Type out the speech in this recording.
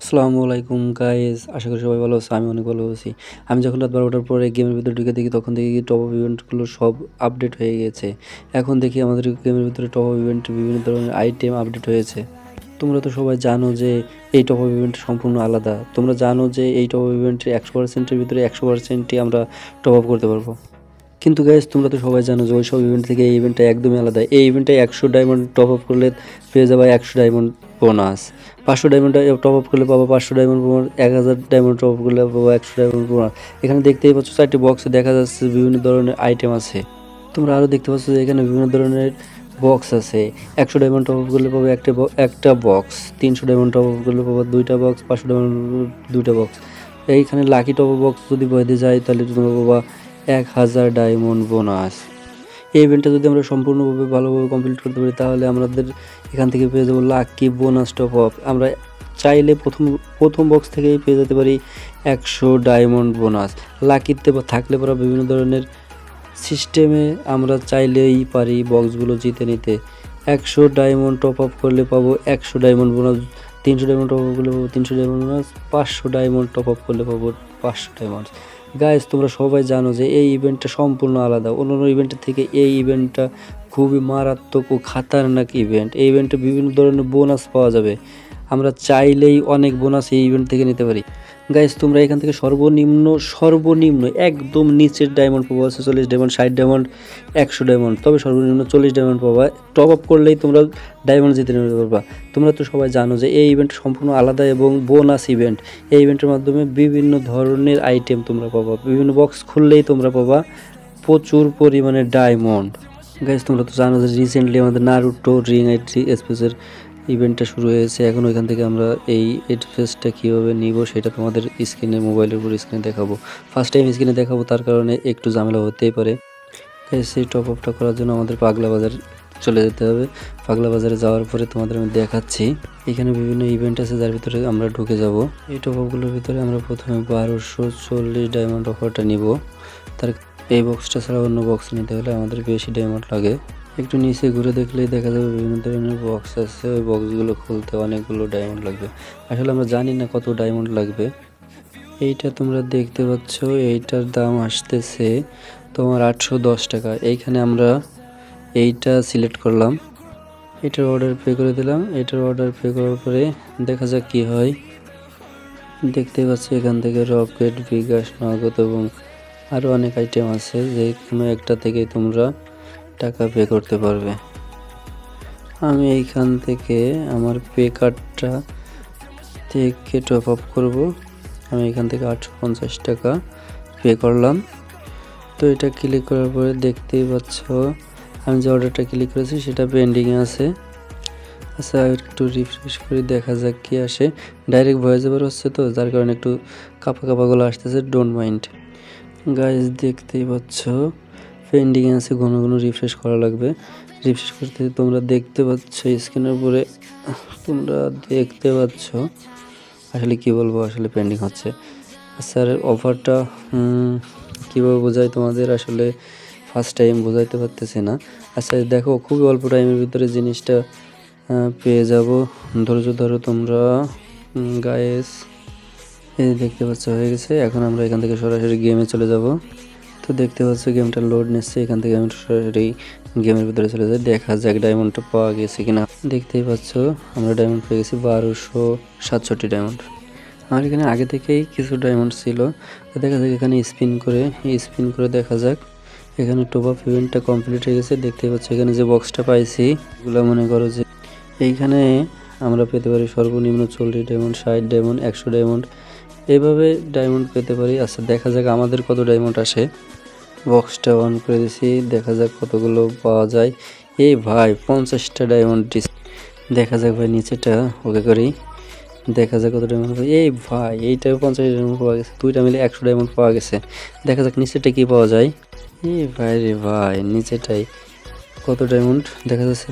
আসসালামু আলাইকুম গাইস, আশা করি সবাই ভালো আছে। আমি অনেক ভালো আছি। আমি যখন রাত 12টার পরে গেমের ভিতরে ঢুকে দেখি, তখন দেখি টপ আপ ইভেন্টগুলো সব আপডেট হয়ে গেছে। এখন দেখি আমাদের গেমের ভিতরে টপ আপ ইভেন্ট বিভিন্ন ধরনের আইটেম আপডেট হয়েছে। তোমরা তো সবাই জানো যে এই টপ আপ ইভেন্ট সম্পূর্ণ আলাদা। তোমরা জানো যে এই টপ আপ ইভেন্টের 100%-এর ভিতরে 100%ই আমরা টপ আপ করতে পারবো। কিন্তু গাইস, তোমরা তো সবাই জানো যে ওই সব ইভেন্ট থেকে এই ইভেন্টটা একদমই আলাদা। এই ইভেন্টে 100 ডায়মন্ড টপ আপ করলে পেয়ে যাবে 100 diamond bonus. 500 diamond top up করলে পাবো 500 diamond bonus. 1000 diamond top up করলে পাবো 100 ডায়মন্ড বোনাস। এখানে দেখতেই পাচ্ছ 4টি বক্সে দেখা যাচ্ছে বিভিন্ন ধরনের আইটেম আছে। তোমরা আরও দেখতে পাচ্ছ যে এখানে বিভিন্ন ধরনের বক্স আছে। 100 ডায়মন্ড টপ আপ করলে পাবো একটা বক্স। 300 ডায়মন্ড টপ আপ করলে পাবো 2টা বক্স। 500 ডায়মন্ড 2টা বক্স। এইখানে লাকি টপ আপ বক্স যদি বেঁধে যায় তাহলে তোমরা পাবা 1000 ডায়মন্ড বোনাস। এই ইভেন্টটা যদি আমরা সম্পূর্ণভাবে ভালোভাবে কমপ্লিট করতে পারি তাহলে আমাদের এখান থেকে পেয়ে যাবো লাকি বোনাস টপ আপ। আমরা চাইলে প্রথম বক্স থেকেই পেয়ে যেতে পারি 100 ডায়মন্ড বোনাস। লাকিতে থাকলে পরে বিভিন্ন ধরনের সিস্টেমে আমরা চাইলেই পারি বক্সগুলো জিতে নিতে। 100 ডায়মন্ড টপ আপ করলে পাবো 100 diamond bonus. 300 diamond top up করলে পাবো 300 diamond bonus. 500 diamond top up করলে পাবো 500 ডায়মন্ড। গাইস, তোমরা সবাই জানো যে এই ইভেন্টটা সম্পূর্ণ আলাদা। অন্যান্য ইভেন্টের থেকে এই ইভেন্টটা খুবই মারাত্মক ও খাতারনাক ইভেন্ট। এই ইভেন্টে বিভিন্ন ধরনের বোনাস পাওয়া যাবে। আমরা চাইলেই অনেক বোনাস এই ইভেন্ট থেকে নিতে পারি। গাইস, তোমরা এখান থেকে সর্বনিম্ন একদম নিচের ডায়মন্ড পাবা 40 ডায়মন্ড, 60 ডায়মন্ড, 100 ডায়মন্ড। তবে সর্বনিম্ন 40 ডায়মন্ড পাবা। টপ আপ করলেই তোমরা ডায়মন্ড জিতে নিতে পারবা। তোমরা তো সবাই জানো যে এই ইভেন্ট সম্পূর্ণ আলাদা এবং বোনাস ইভেন্ট। এই ইভেন্টের মাধ্যমে বিভিন্ন ধরনের আইটেম তোমরা পাবা। বিভিন্ন বক্স খুললেই তোমরা পাবা প্রচুর পরিমাণে ডায়মন্ড। গাইস, তোমরা তো জানো যে রিসেন্টলি আমাদের নারুটো রিং স্পেসের ইভেন্টটা শুরু হয়েছে। এখন ওইখান থেকে আমরা এই এডফেসটা কীভাবে নিব সেটা তোমাদের স্ক্রিনে, মোবাইলের উপর স্ক্রিনে দেখাবো। ফার্স্ট টাইম স্ক্রিনে দেখাবো, তার কারণে একটু ঝামেলা হতেই পারে। সেই টপ আপটা করার জন্য আমাদের পাগলা বাজার চলে যেতে হবে। পাগলা বাজারে যাওয়ার পরে তোমাদের আমি দেখাচ্ছি। এখানে বিভিন্ন ইভেন্ট আছে যার ভিতরে আমরা ঢুকে যাব। এই টপ আপগুলোর ভিতরে আমরা প্রথমে 1240 ডায়মন্ড অফারটা নিব। তার এই বক্সটা ছাড়া অন্য বক্স নিতে হলে আমাদের বেশি ডায়মন্ড লাগে। একটু নিচে ঘুরে দেখলেই দেখা যাবে বিভিন্ন ধরনের বক্স আছে। ওই বক্সগুলো খুলতে অনেকগুলো ডায়মন্ড লাগবে। আসলে আমরা জানি না কত ডায়মন্ড লাগবে। এইটা তোমরা দেখতে পাচ্ছ, এইটার দাম আসতেছে তোমার 810 টাকা। এইখানে আমরা এইটা সিলেক্ট করলাম, এটার অর্ডার পে করে দিলাম। এটার অর্ডার পে করার পরে দেখা যাক কি হয়। দেখতে পাচ্ছি এখান থেকে রকেট, বিকাশ, নগদ এবং আরও অনেক আইটেম আছে, যে কোনো একটা থেকে তোমরা টাকা পে করতে পারবে। আমি এইখান থেকে আমার পে কার্ডটা থেকে টপ আপ করব। আমি এখান থেকে 850 টাকা পে করলাম। তো এটা ক্লিক করার পরে দেখতেই পাচ্ছ আমি যে অর্ডারটা ক্লিক করেছি সেটা পেন্ডিংয়ে আছে। আচ্ছা, একটু রিফ্রেশ করে দেখা যাক কি আসে। ডাইরেক্ট ভয়েস ওভার হচ্ছে তো, যার কারণে একটু কাপাগুলো আসতেছে, ডোন্ট মাইন্ড। গাইস, দেখতেই পাচ্ছ পেন্ডিংয়ে আছে, ঘন ঘন রিফ্রেশ করা লাগবে। রিফ্রেশ করতে তোমরা দেখতে পাচ্ছ স্ক্রিনের উপরে, তোমরা দেখতে পাচ্ছ আসলে কি বলবো, আসলে পেন্ডিং হচ্ছে। স্যার, অফারটা কীভাবে বোঝাই তোমাদের, আসলে ফার্স্ট টাইম বোঝাইতে পারতেছি না। আচ্ছা দেখো, খুবই অল্প টাইমের ভিতরে জিনিসটা পেয়ে যাব। ধৈর্য ধরো তোমরা। গাইস, এই দেখতে পাচ্ছ হয়ে গেছে। এখন আমরা এখান থেকে সরাসরি গেমে চলে যাব। তো দেখতে পাচ্ছ গেমটা লোড নিচ্ছে। এখান থেকে আমি সরাসরি গেমের ভিতরে চলে যাই, দেখা যাক ডায়মন্ডটা পাওয়া গেছে কিনা। দেখতেই পাচ্ছ আমরা ডায়মন্ড পেয়ে গেছি 1267 ডায়মন্ড। আমার এখানে আগে থেকেই কিছু ডায়মন্ড ছিল। দেখা যাক এখানে স্পিন করে দেখা যাক। এখানে টপ আপ ইভেন্টটা কমপ্লিট হয়ে গেছে। দেখতেই পাচ্ছ এখানে যে বক্সটা পাইছি, এগুলো মনে করো যে এইখানে আমরা পেতে পারি সর্বনিম্ন 40 ডায়মন্ড, 60 ডায়মন্ড, 100 ডায়মন্ড, এভাবে ডায়মন্ড পেতে পারি। আচ্ছা দেখা যাক আমাদের কত ডায়মন্ড আসে। বক্সটা অন করে দিছি, দেখা যাক কতগুলো পাওয়া যায়। এই ভাই 50টা ডায়মন্ড দিচ্ছে। দেখা যাক ভাই নিচেটা ওকে করি, দেখা যাক কত ডায়মন্ড পাই। এই ভাই এইটাও 50 ডায়মন্ড পাওয়া গেছে। দুইটা মিলে 100 ডায়মন্ড পাওয়া গেছে। দেখা যাক নিচেটা কি পাওয়া যায়। এই ভাই রে ভাই, নিচেটাই কত ডায়মন্ড দেখা যাচ্ছে।